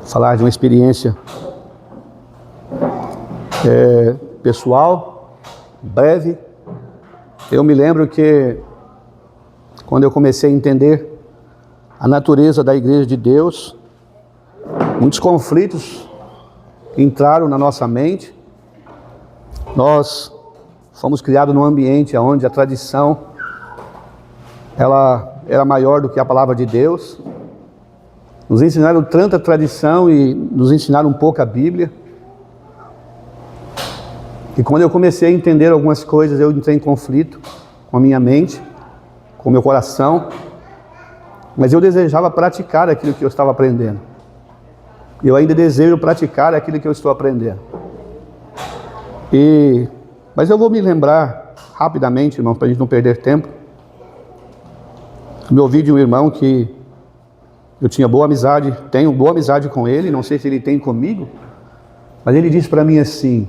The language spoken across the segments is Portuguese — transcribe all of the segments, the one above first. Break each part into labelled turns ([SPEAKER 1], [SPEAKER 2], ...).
[SPEAKER 1] falar de uma experiência pessoal, breve. Eu me lembro que quando eu comecei a entender a natureza da Igreja de Deus, muitos conflitos entraram na nossa mente. Nós fomos criados num ambiente onde a tradição ela era maior do que a palavra de Deus. Nos ensinaram tanta tradição e nos ensinaram um pouco a Bíblia. E quando eu comecei a entender algumas coisas, eu entrei em conflito com a minha mente, com o meu coração. Mas eu desejava praticar aquilo que eu estava aprendendo. Eu ainda desejo praticar aquilo que eu estou aprendendo. Mas eu vou me lembrar rapidamente, irmão, para a gente não perder tempo. Me ouvi de um irmão que eu tinha boa amizade, tenho boa amizade com ele, não sei se ele tem comigo, mas ele disse para mim assim: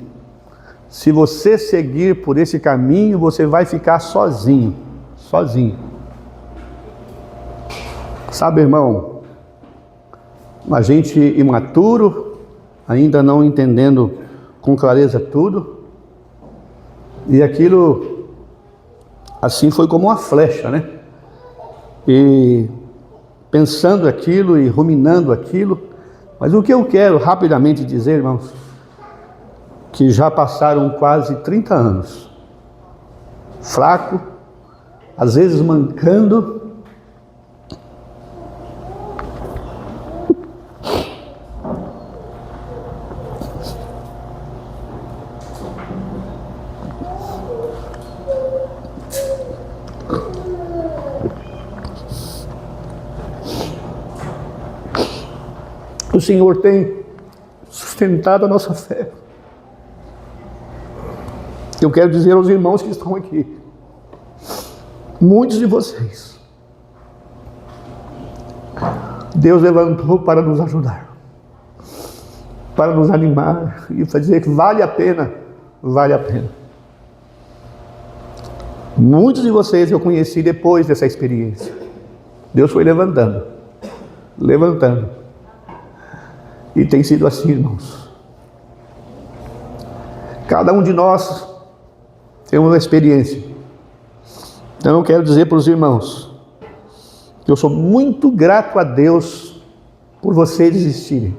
[SPEAKER 1] se você seguir por esse caminho, você vai ficar sozinho, sozinho. Sabe, irmão, a gente imaturo, ainda não entendendo com clareza tudo, e aquilo, assim, foi como uma flecha, né? E pensando aquilo e ruminando aquilo, mas o que eu quero rapidamente dizer, irmãos, que já passaram quase 30 anos, fraco, às vezes mancando, o Senhor tem sustentado a nossa fé. Eu quero dizer aos irmãos que estão aqui, muitos de vocês, Deus levantou para nos ajudar, para nos animar e fazer que vale a pena, vale a pena. Muitos de vocês eu conheci depois dessa experiência. Deus foi levantando, levantando. E tem sido assim, irmãos. Cada um de nós tem uma experiência. Então eu quero dizer para os irmãos que eu sou muito grato a Deus por vocês existirem,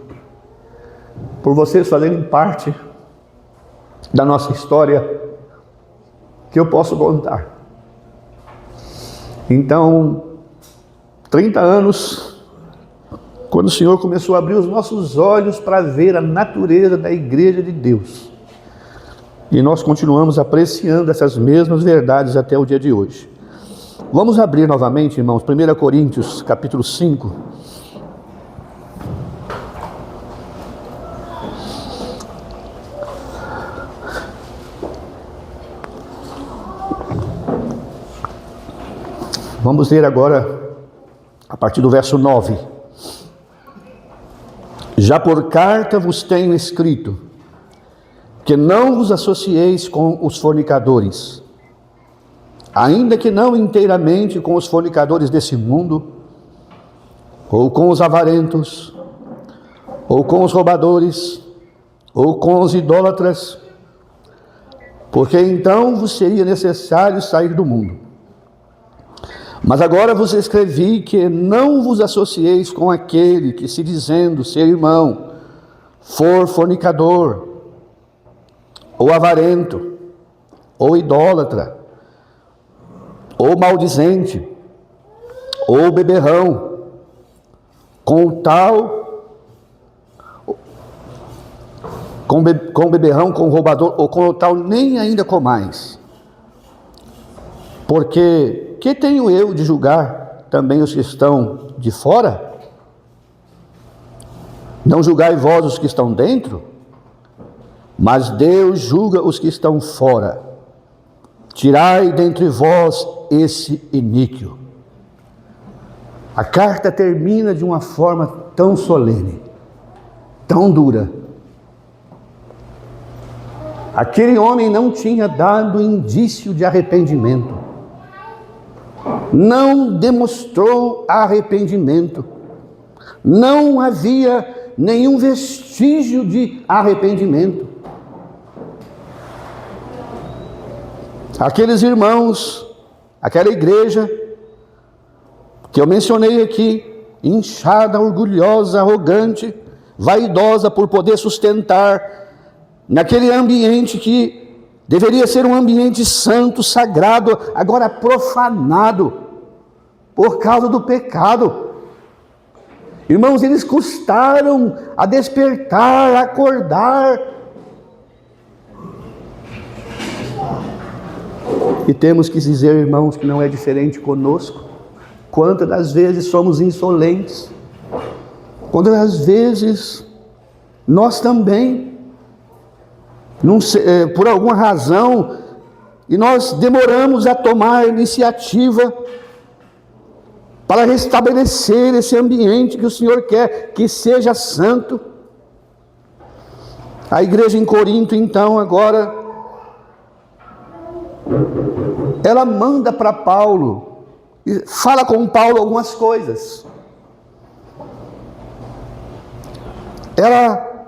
[SPEAKER 1] por vocês fazerem parte da nossa história que eu posso contar. Então, 30 anos, quando o Senhor começou a abrir os nossos olhos para ver a natureza da Igreja de Deus. E nós continuamos apreciando essas mesmas verdades até o dia de hoje. Vamos abrir novamente, irmãos, 1 Coríntios, capítulo 5. Vamos ler agora, a partir do verso 9. Já por carta vos tenho escrito, que não vos associeis com os fornicadores, ainda que não inteiramente com os fornicadores desse mundo, ou com os avarentos, ou com os roubadores, ou com os idólatras, porque então vos seria necessário sair do mundo. Mas agora vos escrevi que não vos associeis com aquele que, se dizendo ser irmão, for fornicador, ou avarento, ou idólatra, ou maldizente, ou beberrão, com beberrão, com roubador, ou com tal nem ainda comais. Porque que tenho eu de julgar também os que estão de fora? Não julgai vós os que estão dentro? Mas Deus julga os que estão fora. Tirai dentre vós esse iníquo. A carta termina de uma forma tão solene, tão dura. Aquele homem não tinha dado indício de arrependimento. Não demonstrou arrependimento. Não havia nenhum vestígio de arrependimento. Aqueles irmãos, aquela igreja que eu mencionei aqui, inchada, orgulhosa, arrogante, vaidosa por poder sustentar naquele ambiente que deveria ser um ambiente santo, sagrado, agora profanado por causa do pecado. Irmãos, eles custaram a despertar, a acordar. E temos que dizer, irmãos, que não é diferente conosco. Quantas das vezes somos insolentes, quantas das vezes nós também, por alguma razão, e nós demoramos a tomar iniciativa para restabelecer esse ambiente que o Senhor quer que seja santo. A igreja em Corinto, então, agora, ela manda para Paulo, e fala com Paulo algumas coisas. Ela,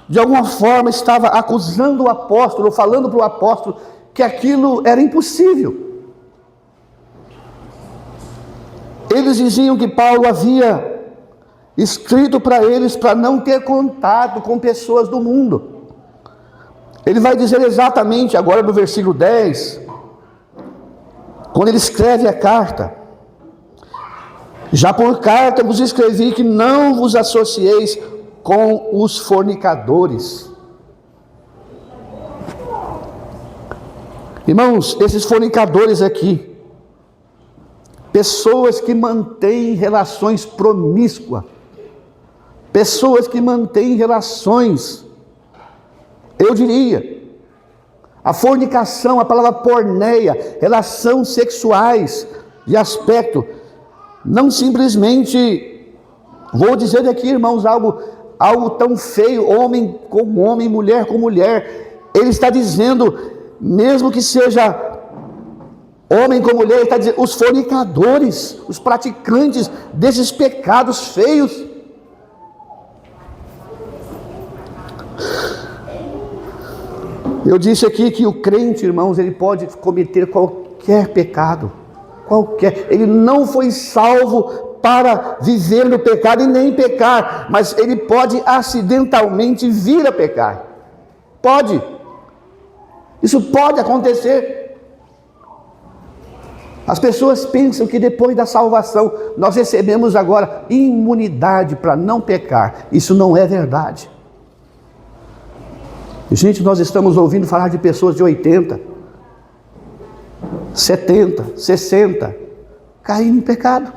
[SPEAKER 1] de alguma forma, estava acusando o apóstolo, falando para o apóstolo que aquilo era impossível. Eles diziam que Paulo havia escrito para eles para não ter contato com pessoas do mundo. Ele vai dizer exatamente agora no versículo 10, quando ele escreve a carta: já por carta vos escrevi que não vos associeis com os fornicadores. Irmãos, esses fornicadores aqui, pessoas que mantêm relações promíscuas, pessoas que mantêm relações, eu diria, a fornicação, a palavra porneia, relações sexuais de aspecto, não simplesmente, vou dizer aqui, irmãos, algo tão feio, homem com homem, mulher com mulher. Ele está dizendo, mesmo que seja homem com mulher, ele está dizendo, os fornicadores, os praticantes desses pecados feios. Eu disse aqui que o crente, irmãos, ele pode cometer qualquer pecado, qualquer. Ele não foi salvo para viver no pecado e nem pecar, mas ele pode acidentalmente vir a pecar. Pode. Isso pode acontecer. As pessoas pensam que depois da salvação nós recebemos agora imunidade para não pecar. Isso não é verdade. Gente, nós estamos ouvindo falar de pessoas de 80, 70, 60, caindo em pecado.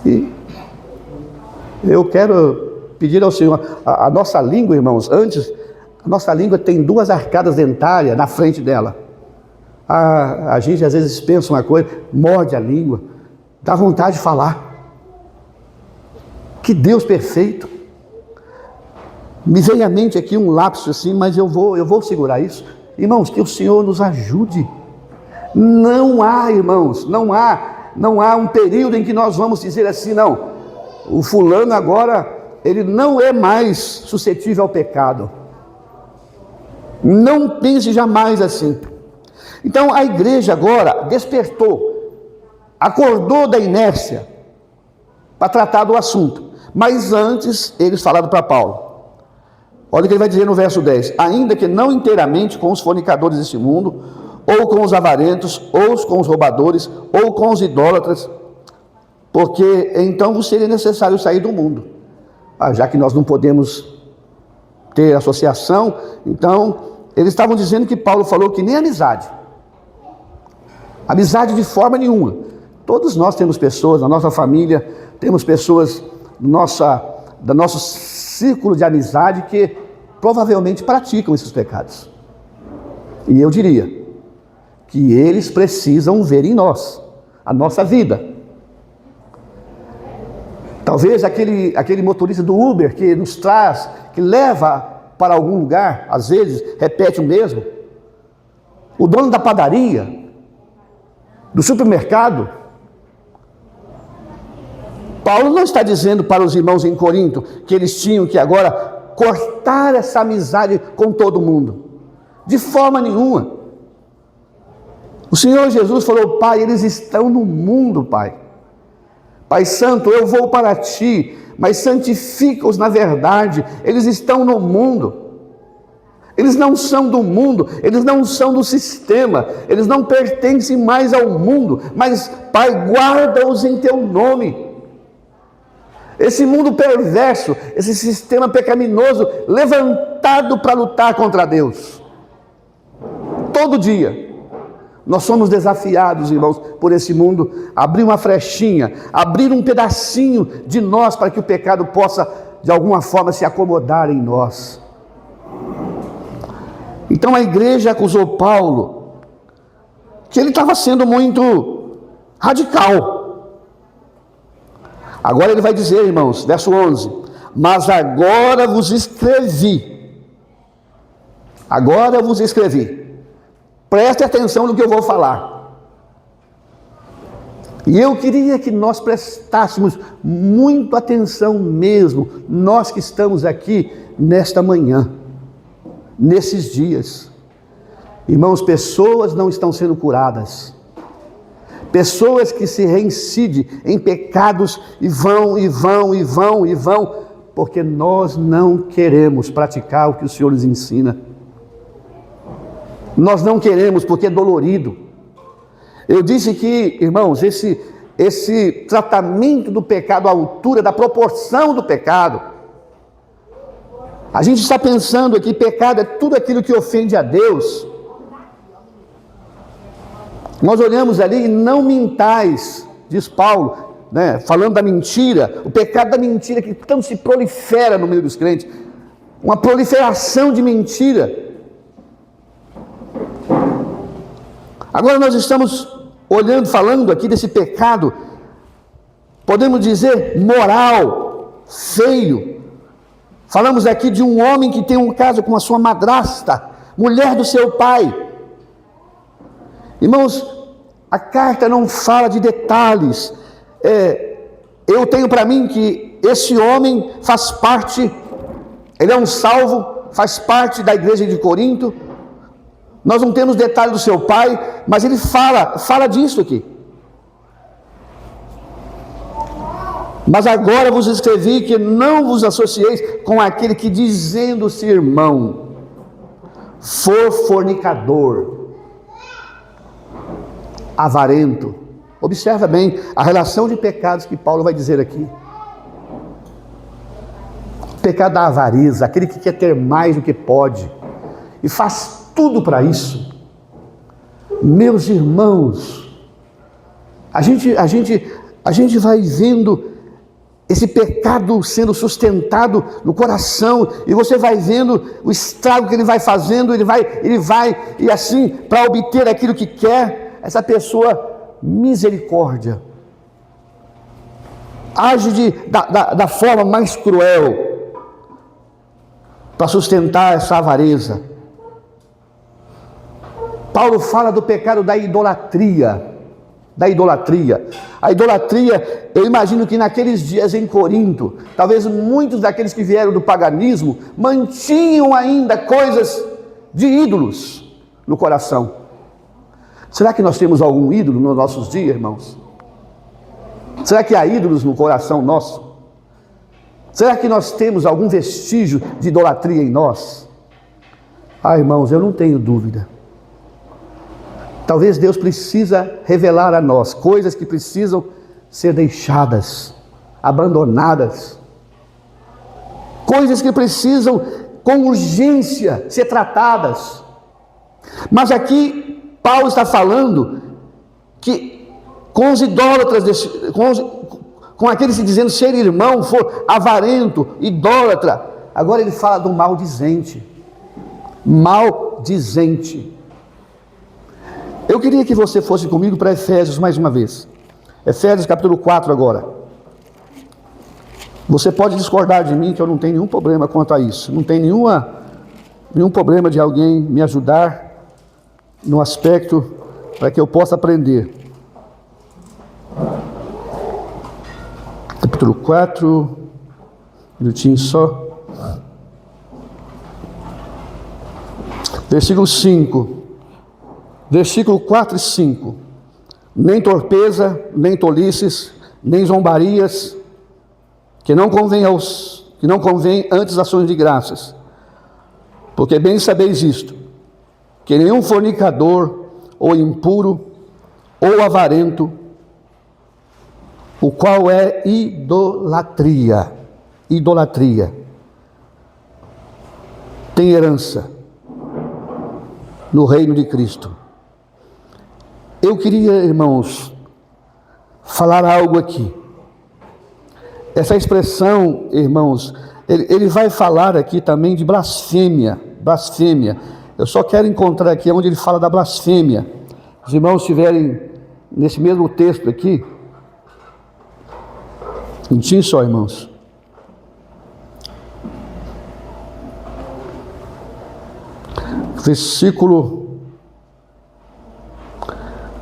[SPEAKER 1] E eu quero pedir ao Senhor, a nossa língua, irmãos, antes, a nossa língua tem 2 arcadas dentárias na frente dela. A gente às vezes pensa uma coisa, morde a língua, dá vontade de falar. Que Deus perfeito. Me vem à mente aqui um lapso assim, mas eu vou segurar isso. Irmãos, que o Senhor nos ajude. Não há, irmãos, não há um período em que nós vamos dizer assim, não, o fulano agora, ele não é mais suscetível ao pecado. Não pense jamais assim. Então a igreja agora despertou, acordou da inércia para tratar do assunto. Mas antes eles falaram para Paulo. Olha o que ele vai dizer no verso 10. Ainda que não inteiramente com os fornicadores deste mundo, ou com os avarentos, ou com os roubadores, ou com os idólatras, porque então vos seria necessário sair do mundo. Já que nós não podemos ter associação, então eles estavam dizendo que Paulo falou que nem amizade de forma nenhuma. Todos nós temos pessoas na nossa família, temos pessoas do nosso círculo de amizade que provavelmente praticam esses pecados. E eu diria que eles precisam ver em nós a nossa vida. Talvez aquele motorista do Uber que nos traz, que leva para algum lugar, às vezes repete o mesmo. O dono da padaria, do supermercado, Paulo não está dizendo para os irmãos em Corinto que eles tinham que agora cortar essa amizade com todo mundo. De forma nenhuma. O Senhor Jesus falou: Pai, eles estão no mundo, Pai. Pai Santo, eu vou para Ti, mas santifica-os na verdade. Eles estão no mundo. Eles não são do mundo, eles não são do sistema, eles não pertencem mais ao mundo, mas, Pai, guarda-os em Teu nome. Esse mundo perverso, esse sistema pecaminoso, levantado para lutar contra Deus. Todo dia, nós somos desafiados, irmãos, por esse mundo, a abrir uma frechinha, abrir um pedacinho de nós, para que o pecado possa, de alguma forma, se acomodar em nós. Então a igreja acusou Paulo, que ele estava sendo muito radical. Agora ele vai dizer, irmãos, verso 11: mas agora vos escrevi. Preste atenção no que eu vou falar. E eu queria que nós prestássemos muito atenção mesmo, nós que estamos aqui nesta manhã, nesses dias. Irmãos, pessoas não estão sendo curadas. Pessoas que se reincidem em pecados e vão, porque nós não queremos praticar o que o Senhor nos ensina. Nós não queremos porque é dolorido. Eu disse que, irmãos, esse tratamento do pecado à altura da proporção do pecado, a gente está pensando aqui, pecado é tudo aquilo que ofende a Deus. Nós olhamos ali, e não mintais, diz Paulo, né, falando da mentira, o pecado da mentira que tanto se prolifera no meio dos crentes, uma proliferação de mentira. Agora nós estamos olhando, falando aqui desse pecado, podemos dizer moral, feio. Falamos aqui de um homem que tem um caso com a sua madrasta, mulher do seu pai. Irmãos, a carta não fala de detalhes. Eu tenho para mim que esse homem faz parte, ele é um salvo, faz parte da igreja de Corinto. Nós não temos detalhes do seu pai, mas ele fala disso aqui. Mas agora vos escrevi que não vos associeis com aquele que, dizendo-se irmão, for fornicador, avarento. Observa bem a relação de pecados que Paulo vai dizer aqui. O pecado da avareza, aquele que quer ter mais do que pode e faz tudo para isso. Meus irmãos, a gente vai vendo esse pecado sendo sustentado no coração, e você vai vendo o estrago que ele vai fazendo, ele vai, e assim, para obter aquilo que quer, essa pessoa, misericórdia, age da forma mais cruel, para sustentar essa avareza. Paulo fala do pecado da idolatria. A idolatria, eu imagino que naqueles dias em Corinto, talvez muitos daqueles que vieram do paganismo, mantinham ainda coisas de ídolos no coração. Será que nós temos algum ídolo nos nossos dias, irmãos? Será que há ídolos no coração nosso? Será que nós temos algum vestígio de idolatria em nós? Irmãos, eu não tenho dúvida. Talvez Deus precisa revelar a nós coisas que precisam ser deixadas, abandonadas. Coisas que precisam com urgência ser tratadas. Mas aqui Paulo está falando que com os idólatras, com aqueles que dizendo ser irmão, for avarento, idólatra. Agora ele fala do maldizente. Maldizente. Eu queria que você fosse comigo para Efésios mais uma vez. Efésios capítulo 4 agora. Você pode discordar de mim, que eu não tenho nenhum problema quanto a isso. Não tem nenhum problema de alguém me ajudar no aspecto para que eu possa aprender. capítulo 4, minutinho só. Versículo 5. Versículo 4 e 5. Nem torpeza, nem tolices, nem zombarias, que não convém antes ações de graças. Porque bem sabeis isto, que nenhum fornicador, ou impuro, ou avarento, o qual é idolatria, tem herança no reino de Cristo. Eu queria, irmãos, falar algo aqui. Essa expressão, irmãos, ele vai falar aqui também de blasfêmia. Eu só quero encontrar aqui onde ele fala da blasfêmia. Os irmãos estiverem nesse mesmo texto aqui. Um minutinho só, irmãos. Versículo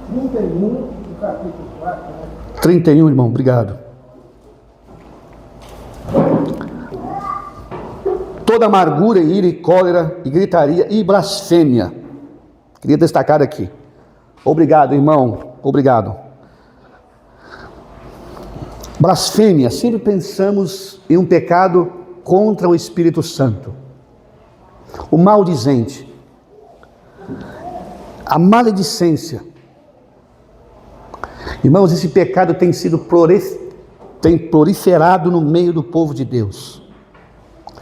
[SPEAKER 1] 31 do capítulo 4. 31, irmão, obrigado. Toda amargura, ira e cólera, e gritaria e blasfêmia. Queria destacar aqui. Obrigado, irmão, obrigado. Blasfêmia, sempre pensamos em um pecado contra o Espírito Santo. O maldizente. A maledicência. Irmãos, esse pecado tem sido proliferado no meio do povo de Deus.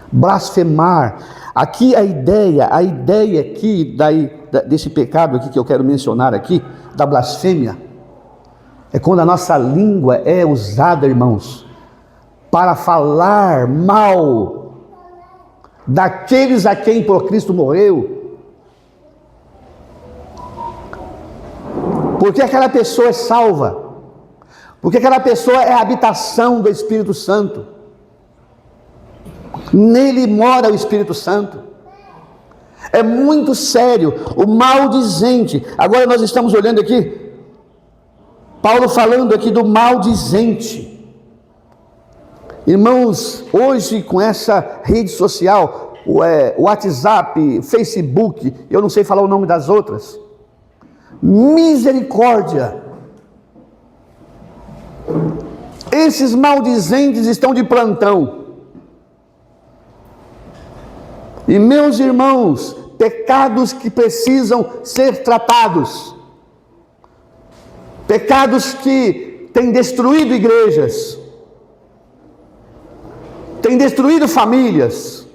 [SPEAKER 1] Blasfemar. Aqui a ideia aqui desse pecado aqui que eu quero mencionar aqui, da blasfêmia, é quando a nossa língua é usada, irmãos, para falar mal daqueles a quem por Cristo morreu. Porque aquela pessoa é salva, porque aquela pessoa é a habitação do Espírito Santo, nele mora o Espírito Santo. É muito sério, o maldizente. Agora nós estamos olhando aqui, Paulo falando aqui do maldizente. Irmãos, hoje com essa rede social, WhatsApp, Facebook, eu não sei falar o nome das outras, misericórdia, esses maldizentes estão de plantão. E meus irmãos, pecados que precisam ser tratados, pecados que têm destruído igrejas, têm destruído famílias,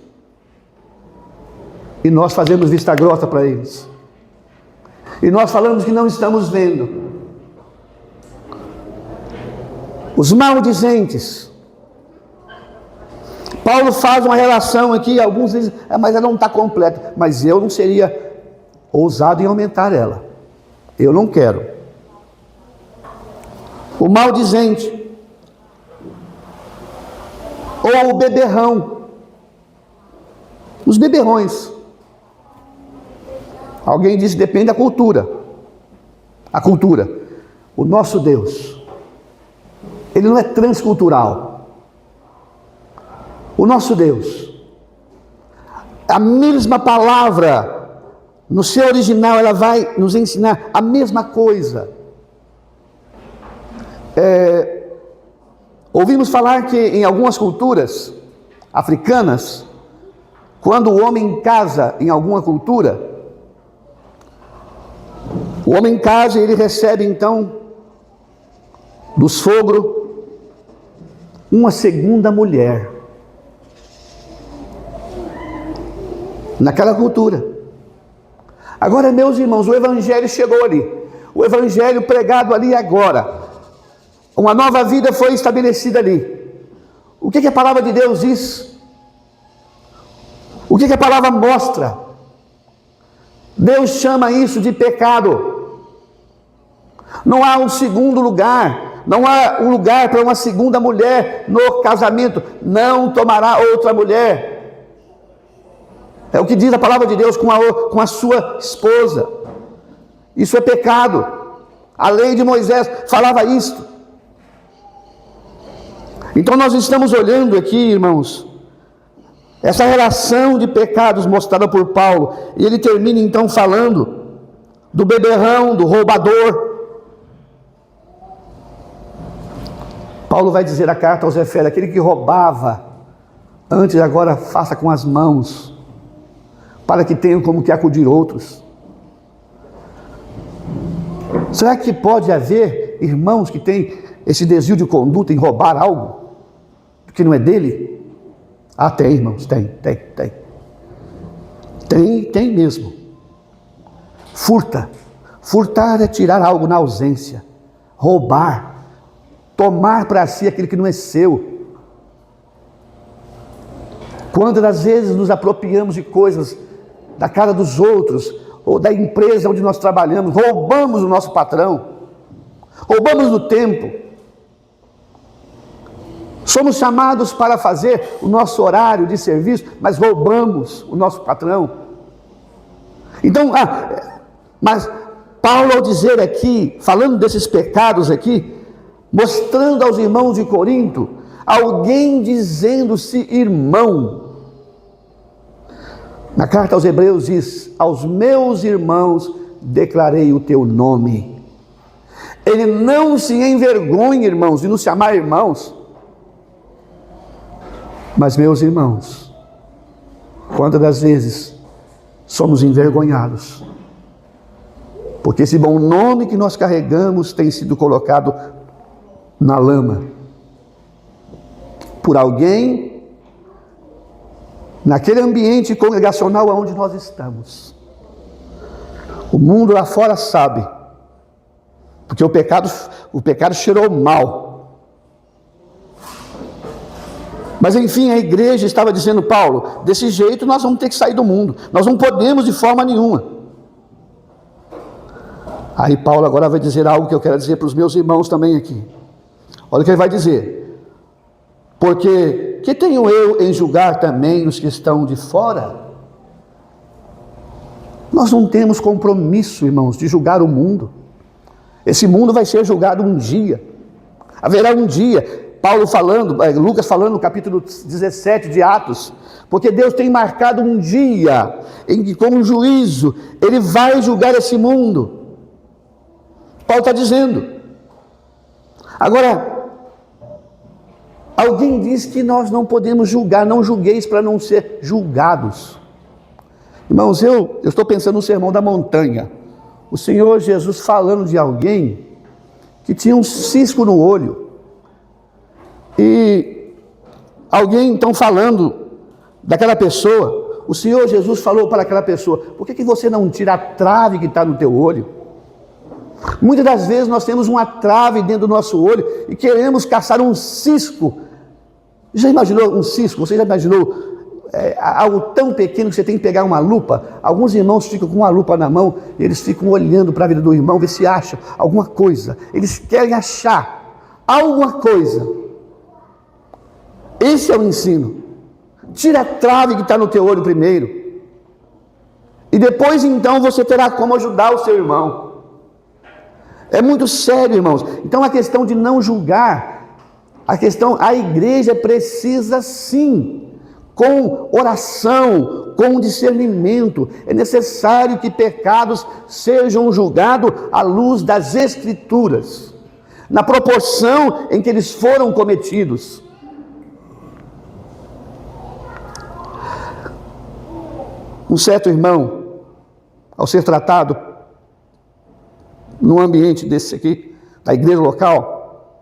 [SPEAKER 1] e nós fazemos vista grossa para eles, e nós falamos que não estamos vendo. Os maldizentes. Paulo faz uma relação aqui, alguns dizem, mas ela não está completa. Mas eu não seria ousado em aumentar ela. Eu não quero. O maldizente. Ou o beberrão. Os beberrões. Alguém disse, depende da cultura. A cultura. O nosso Deus, Ele não é transcultural. O nosso Deus, a mesma palavra, no seu original, ela vai nos ensinar a mesma coisa. Ouvimos falar que em algumas culturas africanas, quando o homem casa em alguma cultura, o homem casa e ele recebe então do sogro uma segunda mulher. Naquela cultura. Agora, meus irmãos, o evangelho chegou ali. O evangelho pregado ali agora. Uma nova vida foi estabelecida ali. O que a palavra de Deus diz? O que a palavra mostra? Deus chama isso de pecado. Não há um segundo lugar. Não há um lugar para uma segunda mulher no casamento. Não tomará outra mulher. É o que diz a palavra de Deus com a sua esposa. Isso é pecado. A lei de Moisés falava isto. Então nós estamos olhando aqui, irmãos, essa relação de pecados mostrada por Paulo, e ele termina então falando do beberrão, do roubador. Paulo vai dizer a carta aos Efésios: aquele que roubava antes, agora faça com as mãos, para que tenham como que acudir outros. Será que pode haver irmãos que têm esse desvio de conduta em roubar algo que não é dele? Ah, tem, irmãos, tem. Tem mesmo. Furtar é tirar algo na ausência. Roubar, tomar para si aquilo que não é seu. Quantas das vezes nos apropriamos de coisas da casa dos outros, ou da empresa onde nós trabalhamos, roubamos o nosso patrão, roubamos o tempo. Somos chamados para fazer o nosso horário de serviço, mas roubamos o nosso patrão. Então, mas Paulo, ao dizer aqui, falando desses pecados aqui, mostrando aos irmãos de Corinto, alguém dizendo-se irmão. Na carta aos Hebreus diz: aos meus irmãos declarei o teu nome. Ele não se envergonha, irmãos, de nos chamar irmãos. Mas, meus irmãos, quantas das vezes somos envergonhados, porque esse bom nome que nós carregamos tem sido colocado na lama por alguém naquele ambiente congregacional onde nós estamos. O mundo lá fora sabe, porque o pecado cheirou mal. Mas enfim, a igreja estava dizendo: Paulo, desse jeito nós vamos ter que sair do mundo, nós não podemos de forma nenhuma. Aí Paulo agora vai dizer algo que eu quero dizer para os meus irmãos também aqui. Olha o que ele vai dizer: porque que tenho eu em julgar também os que estão de fora? Nós não temos compromisso, irmãos, de julgar o mundo. Esse mundo vai ser julgado um dia. Haverá um dia. Paulo falando, Lucas falando no capítulo 17 de Atos, porque Deus tem marcado um dia em que, como juízo, Ele vai julgar esse mundo. Paulo está dizendo. Agora, alguém diz que nós não podemos julgar, não julgueis para não ser julgados. Irmãos, eu estou pensando no Sermão da Montanha, o Senhor Jesus falando de alguém que tinha um cisco no olho. E alguém então falando daquela pessoa, o Senhor Jesus falou para aquela pessoa: por que você não tira a trave que está no teu olho? Muitas das vezes nós temos uma trave dentro do nosso olho e queremos caçar um cisco. Já imaginou um cisco? Você já imaginou algo tão pequeno que você tem que pegar uma lupa? Alguns irmãos ficam com uma lupa na mão e eles ficam olhando para a vida do irmão, ver se acha alguma coisa. Eles querem achar alguma coisa. Esse é o ensino. Tira a trave que está no teu olho primeiro, e depois então você terá como ajudar o seu irmão. É muito sério, irmãos. Então a questão de não julgar, a igreja precisa sim, com oração, com discernimento. É necessário que pecados sejam julgados à luz das Escrituras, na proporção em que eles foram cometidos. Um certo irmão, ao ser tratado num ambiente desse aqui, da igreja local,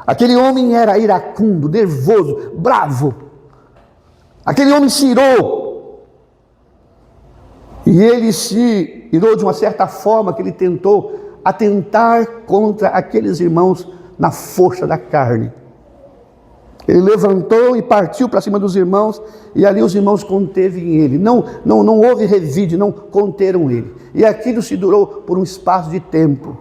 [SPEAKER 1] aquele homem era iracundo, nervoso, bravo. Aquele homem se irou. E ele se irou de uma certa forma que ele tentou atentar contra aqueles irmãos na força da carne. Ele levantou e partiu para cima dos irmãos, e ali os irmãos contevem ele. Não houve revide, não conteram ele. E aquilo se durou por um espaço de tempo.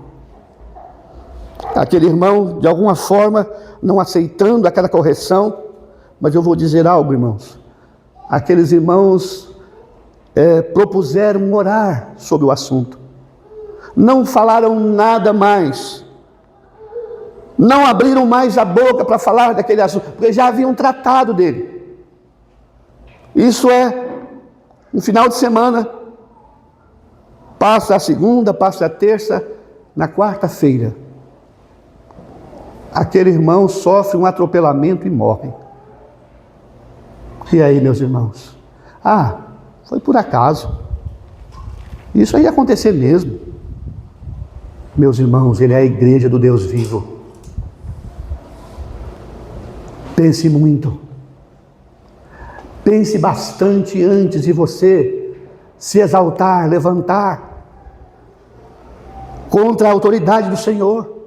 [SPEAKER 1] Aquele irmão, de alguma forma, não aceitando aquela correção, mas eu vou dizer algo, irmãos. Aqueles irmãos propuseram orar sobre o assunto. Não falaram nada mais. Não abriram mais a boca para falar daquele assunto, porque já haviam tratado dele. Isso é um final de semana. Passa a segunda, passa a terça, na quarta-feira, aquele irmão sofre um atropelamento e morre. E aí, meus irmãos? Foi por acaso. Isso aí ia acontecer mesmo. Meus irmãos, ele é a igreja do Deus vivo. Pense muito. Pense bastante antes de você se exaltar, levantar contra a autoridade do Senhor.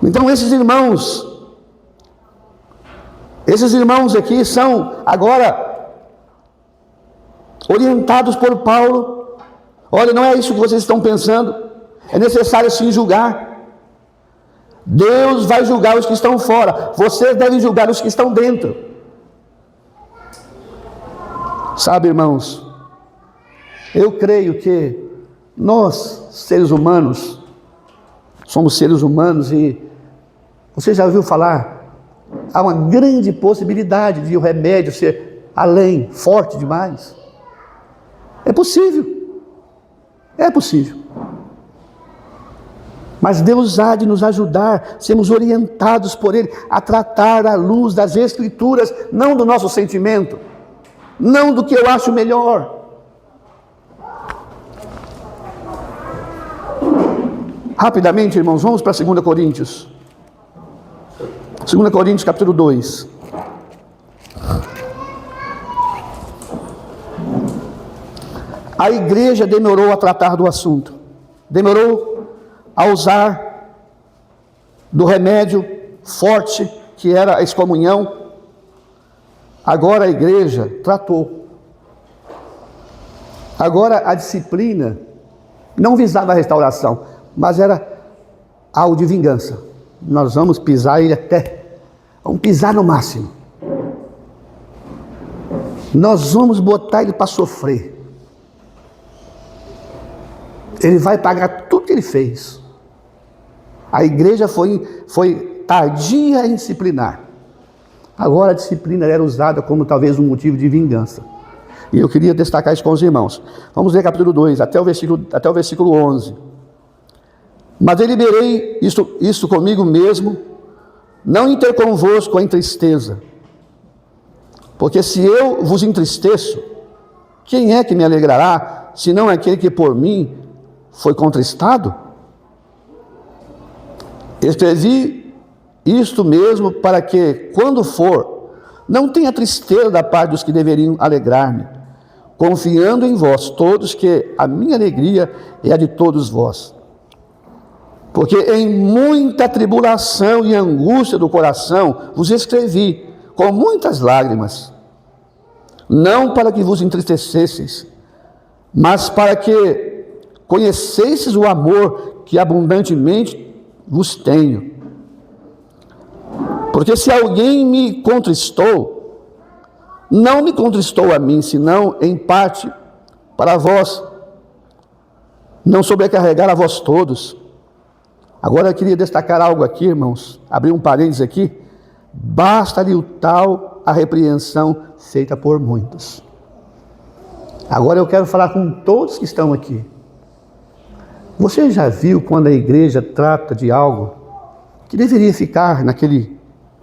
[SPEAKER 1] Então esses irmãos aqui são agora orientados por Paulo. Olha, não é isso que vocês estão pensando. É necessário sim julgar. Deus vai julgar os que estão fora. Vocês devem julgar os que estão dentro. Sabe, irmãos, eu creio que nós, seres humanos, somos seres humanos e você já ouviu falar? Há uma grande possibilidade de o remédio ser além, forte demais. É possível. É possível. Mas Deus há de nos ajudar, sermos orientados por Ele a tratar à luz das Escrituras, não do nosso sentimento, não do que eu acho melhor. Rapidamente, irmãos, vamos para 2 Coríntios. 2 Coríntios, capítulo 2. A igreja demorou a tratar do assunto. Demorou a usar do remédio forte que era a excomunhão. Agora a igreja tratou. Agora a disciplina não visava a restauração, mas era algo de vingança. Nós vamos pisar ele vamos pisar no máximo. Nós vamos botar ele para sofrer. Ele vai pagar tudo que ele fez. A igreja foi tardia em disciplinar. Agora a disciplina era usada como talvez um motivo de vingança. E eu queria destacar isso com os irmãos. Vamos ler capítulo 2, até o versículo 11. Mas deliberei isto comigo mesmo, não em ter convosco em tristeza. Porque se eu vos entristeço, quem é que me alegrará, senão aquele que por mim foi contristado? Escrevi isto mesmo para que, quando for, não tenha tristeza da parte dos que deveriam alegrar-me, confiando em vós todos que a minha alegria é a de todos vós. Porque em muita tribulação e angústia do coração vos escrevi, com muitas lágrimas, não para que vos entristecesseis, mas para que conhecesseis o amor que abundantemente vos tenho. Porque se alguém me contristou, não me contristou a mim, senão em parte para vós, não sobrecarregar a vós todos. Agora eu queria destacar algo aqui, irmãos, abrir um parênteses aqui. Basta-lhe o tal a repreensão feita por muitos. Agora eu quero falar com todos que estão aqui. Você já viu quando a igreja trata de algo que deveria ficar naquele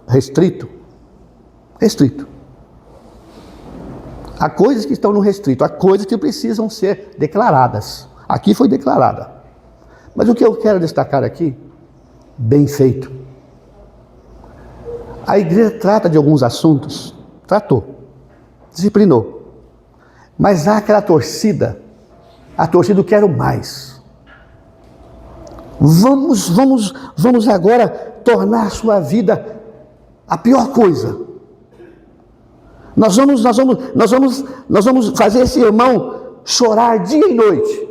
[SPEAKER 1] restrito? Restrito. Há coisas que estão no restrito, há coisas que precisam ser declaradas. Aqui foi declarada. Mas o que eu quero destacar aqui, bem feito. A igreja trata de alguns assuntos, tratou, disciplinou. Mas há aquela torcida, a torcida do quero mais. Vamos agora tornar a sua vida a pior coisa. Nós vamos fazer esse irmão chorar dia e noite.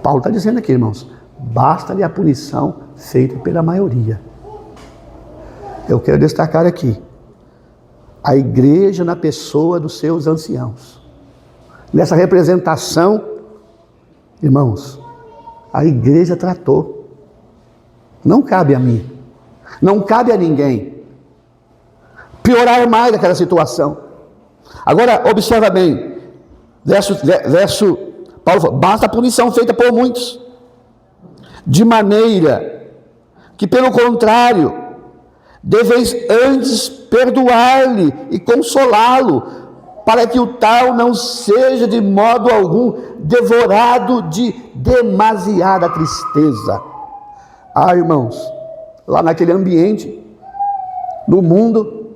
[SPEAKER 1] Paulo está dizendo aqui, irmãos, basta-lhe a punição feita pela maioria. Eu quero destacar aqui, a igreja na pessoa dos seus anciãos. Nessa representação, irmãos, a igreja tratou. Não cabe a mim, não cabe a ninguém piorar mais aquela situação. Agora, observa bem, verso Paulo fala, basta a punição feita por muitos, de maneira que, pelo contrário, deveis antes perdoar-lhe e consolá-lo, para que o tal não seja de modo algum devorado de demasiada tristeza. Ah, irmãos, lá naquele ambiente, no mundo,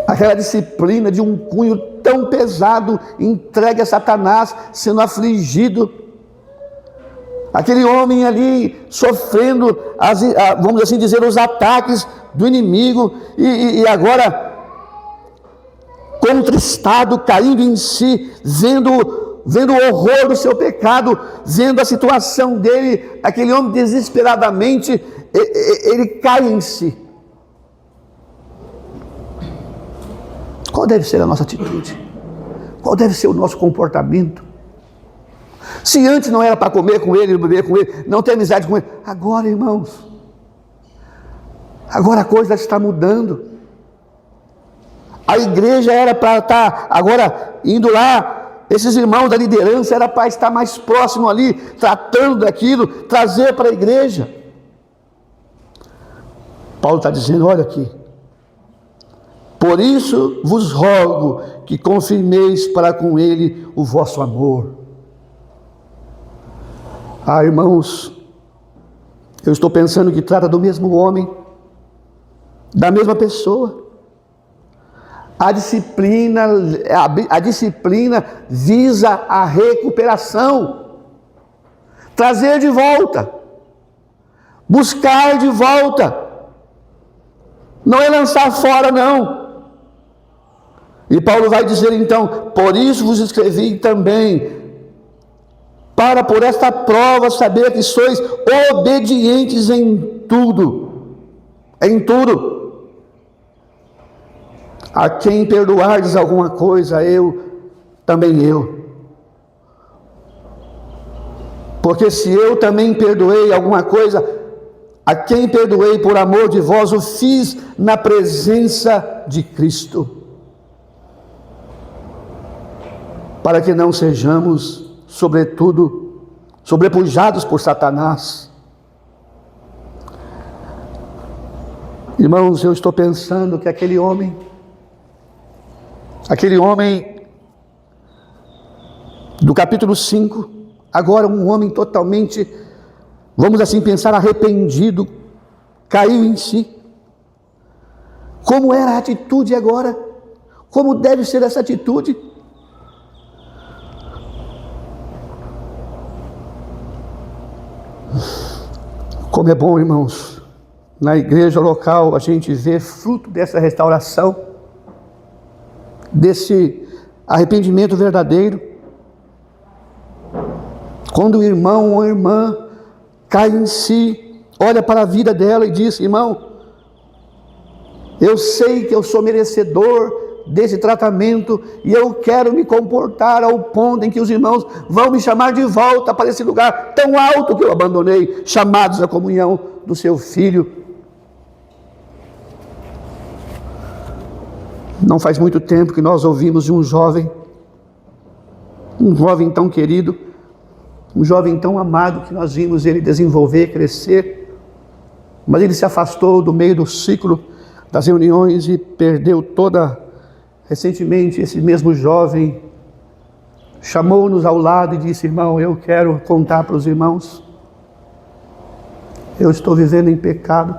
[SPEAKER 1] aquela disciplina de um cunho tão pesado, entregue a Satanás, sendo afligido, aquele homem ali sofrendo, vamos assim dizer, os ataques do inimigo, e agora contristado, caindo em si, vendo o horror do seu pecado, vendo a situação dele, aquele homem desesperadamente, ele cai em si. Qual deve ser a nossa atitude? Qual deve ser o nosso comportamento? Se antes não era para comer com ele, beber com ele, não ter amizade com ele, agora, irmãos, agora a coisa está mudando. A igreja era para estar agora indo lá, esses irmãos da liderança era para estar mais próximo ali, tratando daquilo, trazer para a igreja. Paulo está dizendo, olha aqui, por isso vos rogo que confirmeis para com ele o vosso amor. Ah, irmãos, eu estou pensando que trata do mesmo homem, da mesma pessoa. A disciplina visa a recuperação, trazer de volta, buscar de volta, não é lançar fora, não. E Paulo vai dizer então, por isso vos escrevi também, para por esta prova saber que sois obedientes em tudo, a quem perdoardes alguma coisa, também eu. Porque se eu também perdoei alguma coisa, a quem perdoei por amor de vós, o fiz na presença de Cristo, para que não sejamos, sobretudo, sobrepujados por Satanás. Irmãos, eu estou pensando que aquele homem do capítulo 5, agora um homem totalmente, vamos assim pensar, arrependido, caiu em si. Como era a atitude agora? Como deve ser essa atitude? Como é bom, irmãos, na igreja local a gente vê fruto dessa restauração, desse arrependimento verdadeiro. Quando o irmão ou a irmã cai em si, olha para a vida dela e diz, irmão, eu sei que eu sou merecedor desse tratamento e eu quero me comportar ao ponto em que os irmãos vão me chamar de volta para esse lugar tão alto que eu abandonei, chamados à comunhão do seu filho. Não faz muito tempo que nós ouvimos de um jovem tão querido, um jovem tão amado, que nós vimos ele desenvolver, crescer, mas ele se afastou do meio do ciclo das reuniões e perdeu toda. Recentemente, esse mesmo jovem chamou-nos ao lado e disse, irmão, eu quero contar para os irmãos, eu estou vivendo em pecado,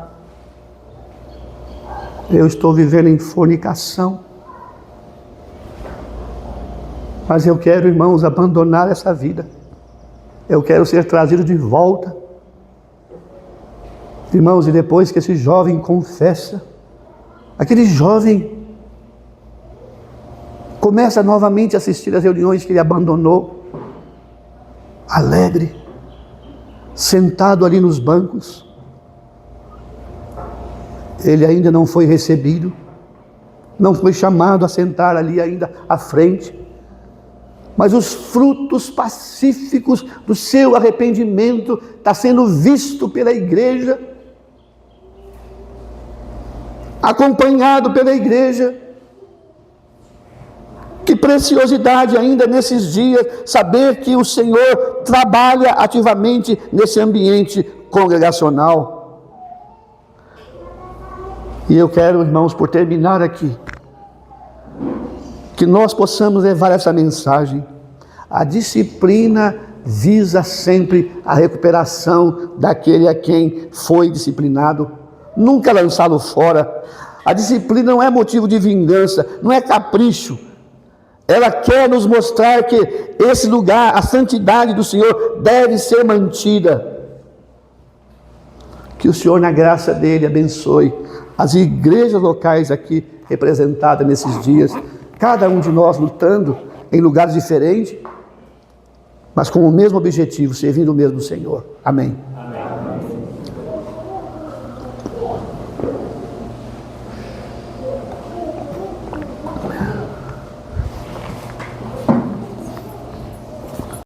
[SPEAKER 1] eu estou vivendo em fornicação, mas eu quero, irmãos, abandonar essa vida, eu quero ser trazido de volta. Irmãos, e depois que esse jovem confessa, aquele jovem começa novamente a assistir às reuniões que ele abandonou, alegre, sentado ali nos bancos. Ele ainda não foi recebido, não foi chamado a sentar ali ainda à frente. mas os frutos pacíficos do seu arrependimento está sendo visto pela igreja, acompanhado pela igreja. Que preciosidade ainda nesses dias, saber que o Senhor trabalha ativamente nesse ambiente congregacional. E eu quero, irmãos, por terminar aqui, que nós possamos levar essa mensagem. A disciplina visa sempre a recuperação daquele a quem foi disciplinado, nunca lançá-lo fora. A disciplina não é motivo de vingança, não é capricho. Ela quer nos mostrar que esse lugar, a santidade do Senhor, deve ser mantida. Que o Senhor, na graça dele, abençoe as igrejas locais aqui representadas nesses dias, cada um de nós lutando em lugares diferentes, mas com o mesmo objetivo, servindo o mesmo Senhor. Amém.